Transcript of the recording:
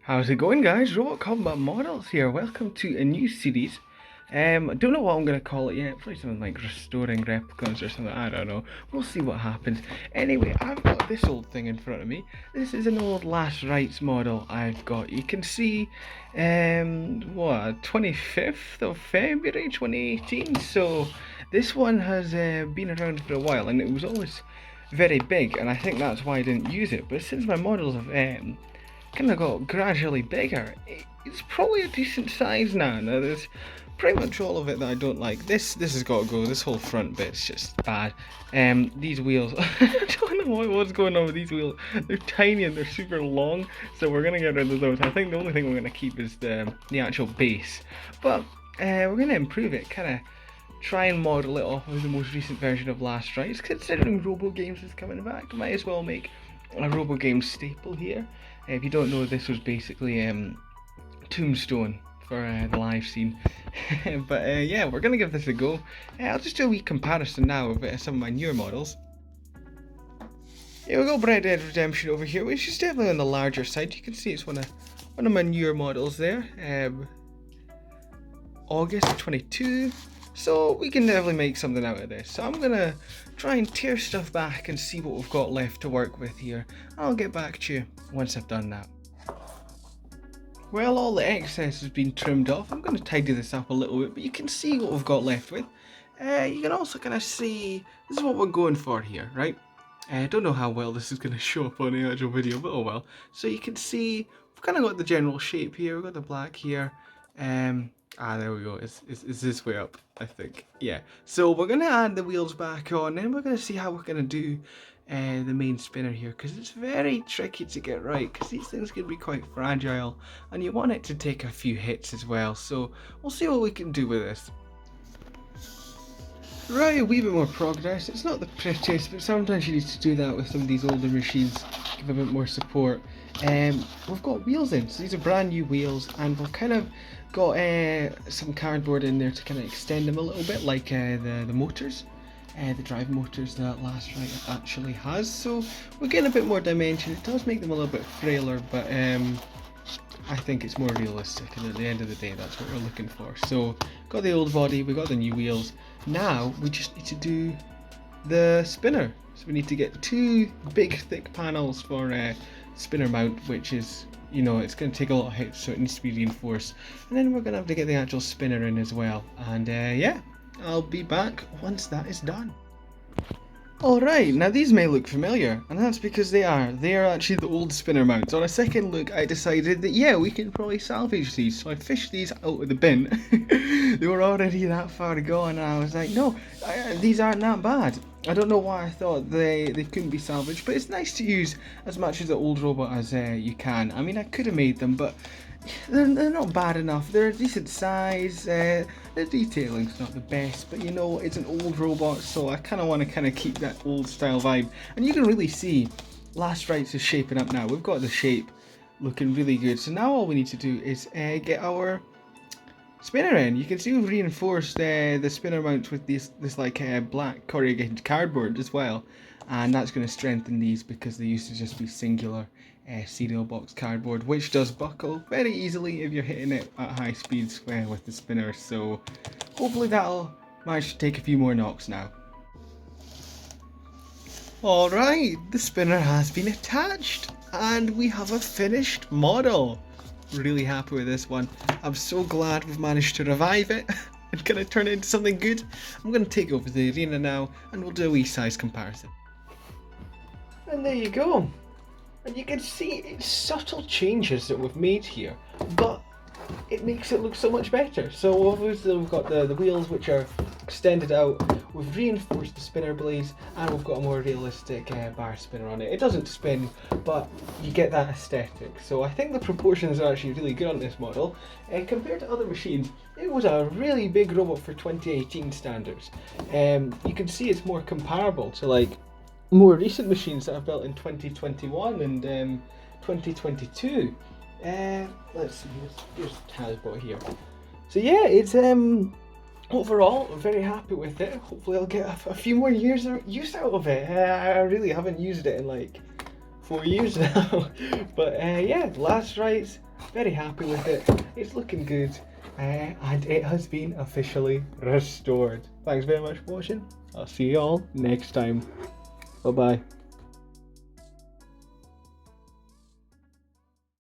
How's it going, guys? Robot Combat Models here. Welcome to a new series. I don't know what I'm going to call it yet. Probably something like Restoring Replicants or something. I don't know. We'll see what happens. Anyway, I've got this old thing in front of me. This is an old Last Rites model I've got. You can see, 25th of February 2018. So this one has been around for a while, and it was always very big, and I think that's why I didn't use it. But since my models have kind of got gradually bigger, it's probably a decent size now. Now there's pretty much all of it that I don't like. This has got to go. This whole front bit's just bad. These wheels, I don't know what's going on with these wheels. They're tiny and they're super long, so we're gonna get rid of those. I think the only thing we're gonna keep is the actual base, but we're gonna improve it, kind of try and model it off of the most recent version of Last Rites. Considering Robo Games is coming back, might as well make a Robo Games staple here. If you don't know, this was basically Tombstone for the live scene. But yeah, we're gonna give this a go. I'll just do a wee comparison now of some of my newer models. Yeah, we've got Red Dead Redemption over here, which is definitely on the larger side. You can see it's one of my newer models there. August 22. So we can definitely make something out of this. So I'm gonna try and tear stuff back and see what we've got left to work with here. I'll get back to you once I've done that. Well, all the excess has been trimmed off. I'm going to tidy this up a little bit, but you can see what we've got left with. You can also kind of see, this is what we're going for here, right? I don't know how well this is going to show up on the actual video, but oh well. So you can see, we've kind of got the general shape here, we've got the black here. There we go, it's this way up, I think. Yeah, so we're going to add the wheels back on, and we're going to see how we're going to do the main spinner here, because it's very tricky to get right, because these things can be quite fragile, and you want it to take a few hits as well. So we'll see what we can do with this. Right, a wee bit more progress. It's not the prettiest, but sometimes you need to do that with some of these older machines, give a bit more support. We've got wheels in, so these are brand new wheels, and we've kind of got some cardboard in there to kind of extend them a little bit, like the motors. The drive motors that Last Rite actually has, so we're getting a bit more dimension. It does make them a little bit frailer, but I think it's more realistic, and at the end of the day that's what we're looking for. So got the old body, we got the new wheels. Now we just need to do the spinner, so we need to get two big thick panels for spinner mount, which is, you know, it's going to take a lot of hits, so it needs to be reinforced, and then we're going to have to get the actual spinner in as well. And yeah, I'll be back once that is done. Alright, now these may look familiar, and that's because they are. They are actually the old spinner mounts. On a second look, I decided that yeah, we can probably salvage these, so I fished these out of the bin. They were already that far gone, and I was like, no, these aren't that bad. I don't know why I thought they couldn't be salvaged, but it's nice to use as much of the old robot as you can. I mean, I could have made them, but they're not bad enough. They're a decent size. The detailing's not the best, but you know, it's an old robot, so I kind of want to keep that old style vibe. And you can really see Last Rites is shaping up now. We've got the shape looking really good. So now all we need to do is get our spinner in. You can see we've reinforced the spinner mount with this like black corrugated cardboard as well, and that's going to strengthen these because they used to just be singular cereal box cardboard, which does buckle very easily if you're hitting it at high speeds with the spinner. So hopefully that'll manage to take a few more knocks now. Alright, the spinner has been attached and we have a finished model. Really happy with this one. I'm so glad we've managed to revive it and kind of turn it into something good. I'm going to take over the arena now and we'll do a wee size comparison. And there you go. And you can see it's subtle changes that we've made here, but it makes it look so much better. So obviously we've got the wheels which are extended out, we've reinforced the spinner blades, and we've got a more realistic bar spinner on it. It doesn't spin, but you get that aesthetic. So I think the proportions are actually really good on this model. Compared to other machines, it was a really big robot for 2018 standards. You can see it's more comparable to like more recent machines that I've built in 2021 and 2022. Let's see, here's Hasbro here. So yeah, it's overall I'm very happy with it. Hopefully I'll get a few more years of use out of it. I really haven't used it in like 4 years now. But yeah, Last Rites, very happy with it. It's looking good. And it has been officially restored. Thanks very much for watching. I'll see you all next time. Bye bye.